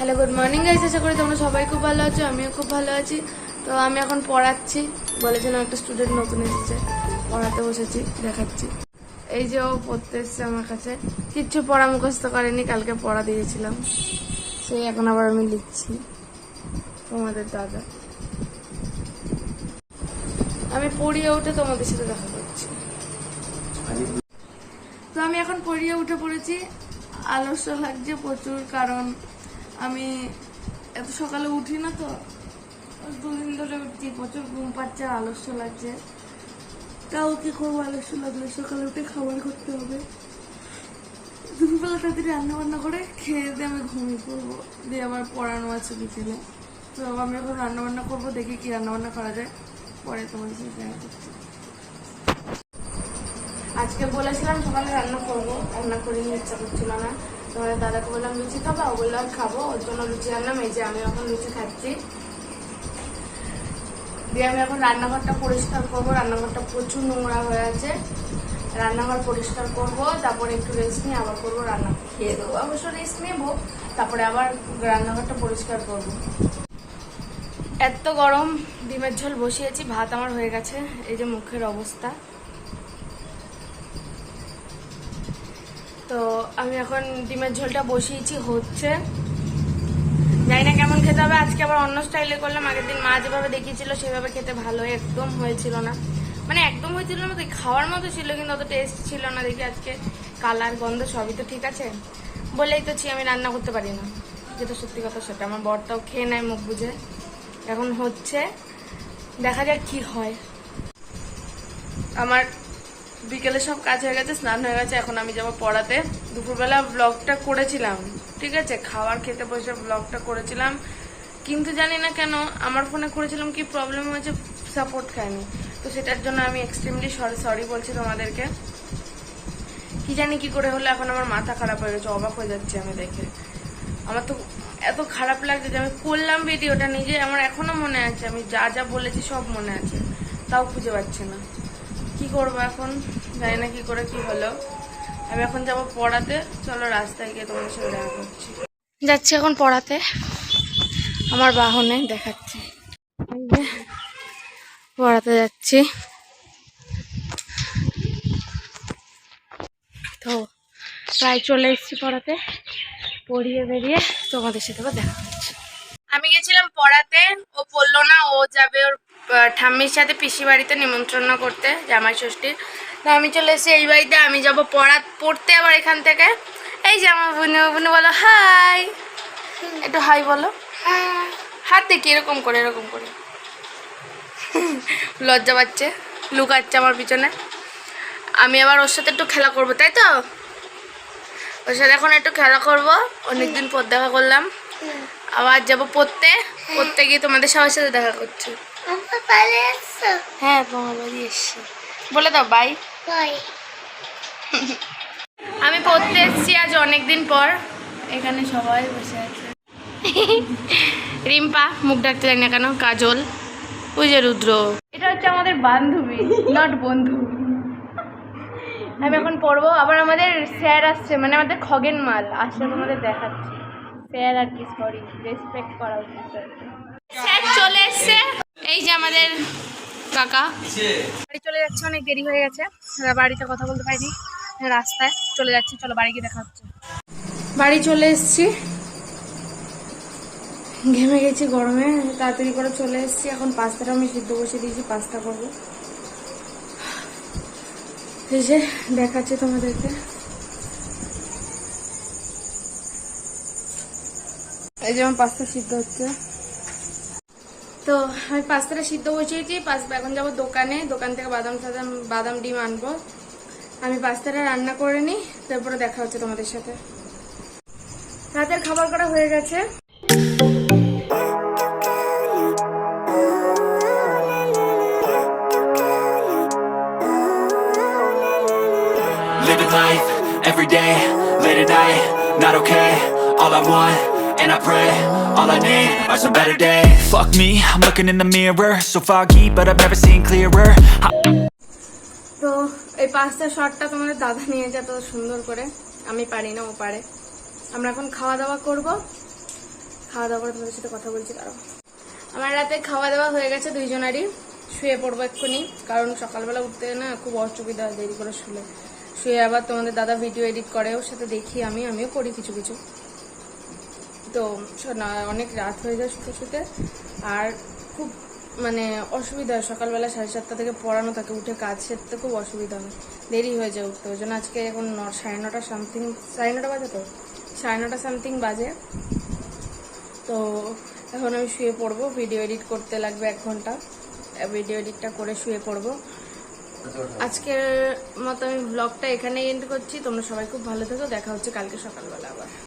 Hello good morning guys, আশা করি তোমরা সবাই খুব ভালো আছো, আমিও খুব ভালো আছি। তো আমি এখন পড়াচ্ছি, বলেছিলাম একটা স্টুডেন্ট নতুন এসেছে, পড়াতে বসেছি, দেখাচ্ছি। এই যে ও পড়তে এসছে আমার কাছে, কিচ্ছু পড়া মুখস্থ করেনি, কালকে পড়া দিয়েছিলাম, সেই এখন আবার আমি লিখছি। তোমাদের দাদা, আমি পড়িয়ে উঠে তোমাদের সাথে দেখা করছি। তো আমি এখন পড়িয়ে উঠে পড়েছি, আলস্য লাগছে প্রচুর, কারণ আমি এত সকালে উঠি না, তো দুদিন ধরে উঠছি, প্রচুর ঘুম পাচ্ছে, আলস্য লাগছে। তাও কি করবো, আলস্য লাগলে সকালে উঠে খাবার করতে হবে। দুপুরবেলা তাড়াতাড়ি রান্না বান্না করে খেয়ে দিয়ে আমি ঘুমিয়ে পড়বো, দিয়ে আবার পড়ানো আছে বিকেলে। তো আমি এখন রান্না বান্না করবো, দেখি কি রান্না বান্না করা যায়, পরে তোমাদের সাথে দেখা করছি। আজকে বলেছিলাম সকালে রান্না করবো, রান্না করে নিয়ে ইচ্ছা করছিল না। তোমাদের দাদাকে বললাম লুচি খাবো, ও বললাম খাবো, ওর জন্য লুচি আনলাম। এই যে আমি এখন লুচি খাচ্ছি, দিয়ে আমি এখন রান্নাঘরটা পরিষ্কার করবো। রান্নাঘরটা প্রচুর নোংরা হয়ে আছে, রান্নাঘর পরিষ্কার করবো, তারপরে একটু রেস্ট নিয়ে আবার করবো, রান্না খেয়ে দেবো, অবশ্য রেস্ট নেবো, তারপরে আবার রান্নাঘরটা পরিষ্কার করবো। এত গরম, ডিমের ঝোল বসিয়েছি, ভাত আমার হয়ে গেছে, এই যে মুখের অবস্থা। তো আমি এখন ডিমের ঝোলটা বসিয়েছি, হচ্ছে, জানি না কেমন খেতে হবে। আজকে আবার অন্য স্টাইলে করলাম, আগের দিন মা যেভাবে দেখিয়েছিল সেভাবে খেতে ভালো একদম হয়েছিল না, মানে একদম হয়েছিল না, খাওয়ার মতো ছিল কিন্তু অত টেস্ট ছিল না। দেখি আজকে কালার গন্ধ সবই তো ঠিক আছে, বলেই তো আমি রান্না করতে পারি না, যেটা সত্যি কথা সেটা। আমার বরটাও খেয়ে নেয় মুখ বুঝে। এখন হচ্ছে, দেখা যাক কি হয়। আমার বিকেলে সব কাজ হয়ে গেছে, স্নান হয়ে গেছে, এখন আমি যাবো পড়াতে। দুপুরবেলা ব্লগটা করেছিলাম, ঠিক আছে, খাবার খেতে বসে ব্লগটা করেছিলাম, কিন্তু জানি না কেন আমার ফোনে করেছিলাম কি প্রবলেম হয়েছে, সাপোর্ট খায়নি। তো সেটার জন্য আমি এক্সট্রিমলি সরি বলছি তোমাদেরকে। কি জানি কি করে হলো, এখন আমার মাথা খারাপ হয়ে গেছে, অবাক হয়ে যাচ্ছে আমি দেখে। আমার তো এত খারাপ লাগছে যে আমি করলাম ভিডিওটা নিজে, আমার এখনো মনে আছে, আমি যা যা বলেছি সব মনে আছে, তাও খুঁজে পাচ্ছি না। কি করবো এখন, জানি না কি করে কি হলো। আমি এখন যাবো পড়াতে, চলো রাস্তায় গিয়ে তোমাদের সাথে দেখা করছি। যাচ্ছি এখন পড়াতে, আমার বাহনে দেখাচ্ছি, পড়াতে যাচ্ছি। তো প্রায় চলে এসেছি পড়াতে, পড়িয়ে বেরিয়ে তোমাদের সাথে দেখা করছি। আমি গেছিলাম পড়াতে, ও পড়লো না, ও যাবে ওর ঠাম্মির সাথে পিসি বাড়িতে নিমন্ত্রণ করতে, জামাই ষষ্ঠী। তো আমি চলে এসেছি এই বাড়িতে, আমি যাবো পড়তে আবার এখান থেকে। এই যে আমার বোনু বলো হাই, একটু হাই বলো, হাত দেখি এরকম করে লজ্জা পাচ্ছে, লুকাচ্ছে আমার পিছনে। আমি আবার ওর সাথে একটু খেলা করবো, তাই তো ওর সাথে এখন একটু খেলা করবো, অনেকদিন পর দেখা করলাম। আবার যাবো পড়তে গিয়ে তোমাদের সবার সাথে দেখা করছি। হ্যাঁ তোমার বাড়ি এসছি, বলে দাও বাই। আমি পড়তে এসছি আজ অনেকদিন পর, এখানে সবাই বসে আছে। রিম্পা, মুখ ডাকতে জানি না কেন, কাজল, ওই যে রুদ্র, এটা হচ্ছে আমাদের বান্ধবী, নট বন্ধু। আমি এখন পড়বো, আবার আমাদের স্যার আসছে, মানে আমাদের খগেন মাল আসলে তোমাদের দেখাচ্ছি। স্যার আর কি, সরি, রেসপেক্ট করা উচিত। স্যার চলে এসছে, এই যে আমাদের কাকা। বাড়ি চলে যাচ্ছে, অনেক দেরি হয়ে গেছে, বাড়িতে কথা বলতে পারিনি, রাস্তায় চলে যাচ্ছি, চলো বাড়ি গিয়ে দেখা হচ্ছে। বাড়ি চলে এসছি, ঘেমে গেছি গরমে, তাড়াতাড়ি করে চলে এসছি। এখন পাস্তাটা আমি সিদ্ধ বসিয়ে দিয়েছি, পাস্তা করবো। এই যে দেখাচ্ছি তোমাদেরকে, এই যে আমার পাস্তা সিদ্ধ হচ্ছে। তো আমি পাস্তাটা সিদ্ধ বসিয়েছি, এখন যাবো দোকান থেকে বাদাম ডিম আনবো। আমি পাস্তাটা রান্না করে নিই, তারপরে দেখা হচ্ছে তোমাদের সাথে। রাতের খাবার করা হয়ে গেছে। Living life, every day, late at night, not okay. All I want, and I pray, all I need are some better days. Fuck me, I'm looking in the mirror, so foggy, but I've never seen clearer. তো এই pasta শটটা তোমাদের দাদা নিয়ে যেত সুন্দর করে, আমি পারি না, ও পারে। আমরা এখন খাওয়া দাওয়া করব, খাওয়া দাওয়া করে তোমাদের সাথে কথা বলছি। দাঁড়াও, আমার রাতে খাওয়া দাওয়া হয়ে গেছে দুইজনারই, শুয়ে পড়বো এক্ষুনি, কারণ সকালবেলা উঠতে না খুব অসুবিধা হয় দেরি করে শুয়ে আবার তোমাদের দাদা ভিডিও এডিট করে, ওর সাথে দেখি আমিও করি কিছু কিছু, তো অনেক রাত হয়ে যায় শুতে আর খুব মানে অসুবিধা হয়। সকালবেলা 7:30 থেকে পড়ানো থাকে, উঠে কাজ সেরতে খুব অসুবিধা হয়, দেরি হয়ে যায় উঠতে। ওই জন্য আজকে এখন 9:30 সামথিং, 9:30 বাজে, তো 9:30 সামথিং বাজে। তো এখন আমি শুয়ে পড়বো, ভিডিও এডিট করতে লাগবে 1 ঘন্টা, ভিডিও এডিটটা করে শুয়ে পড়বো। আজকের মতো আমি ব্লগটা এখানেই এন্ড করছি। তোমরা সবাই খুব ভালো থেকো, দেখা হচ্ছে কালকে সকালবেলা আবার।